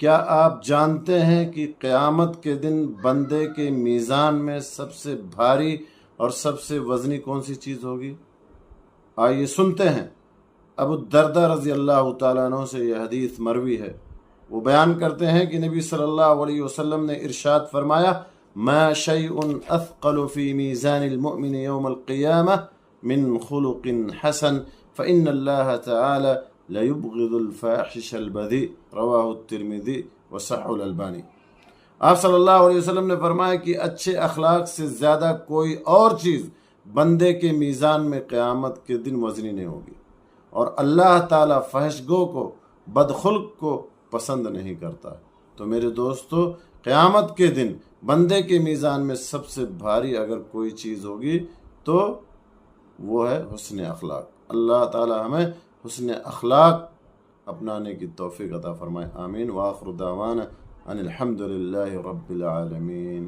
کیا آپ جانتے ہیں کہ قیامت کے دن بندے کے میزان میں سب سے بھاری اور سب سے وزنی کون سی چیز ہوگی؟ آئیے سنتے ہیں۔ ابو الدرداء رضی اللہ تعالیٰ عنہ سے یہ حدیث مروی ہے۔ وہ بیان کرتے ہیں کہ نبی صلی اللہ علیہ وسلم نے ارشاد فرمایا، ما شیء اثقل فی میزان المؤمن یوم القیامہ من خلق حسن فإن اللہ تعالی لیبغض الفاحش البذیء، رواہ الترمذی وصححہ الالبانی۔ آپ صلی اللہ علیہ وسلم نے فرمایا کہ اچھے اخلاق سے زیادہ کوئی اور چیز بندے کے میزان میں قیامت کے دن وزنی نہیں ہوگی، اور اللہ تعالیٰ فحش گو کو، بدخلق کو پسند نہیں کرتا۔ تو میرے دوستو، قیامت کے دن بندے کے میزان میں سب سے بھاری اگر کوئی چیز ہوگی تو وہ ہے حسن اخلاق۔ اللہ تعالیٰ ہمیں حسن اخلاق اپنانے کی توفیق عطا فرمائے، آمین۔ وآخر دعوانا ان الحمد للہ رب العالمین۔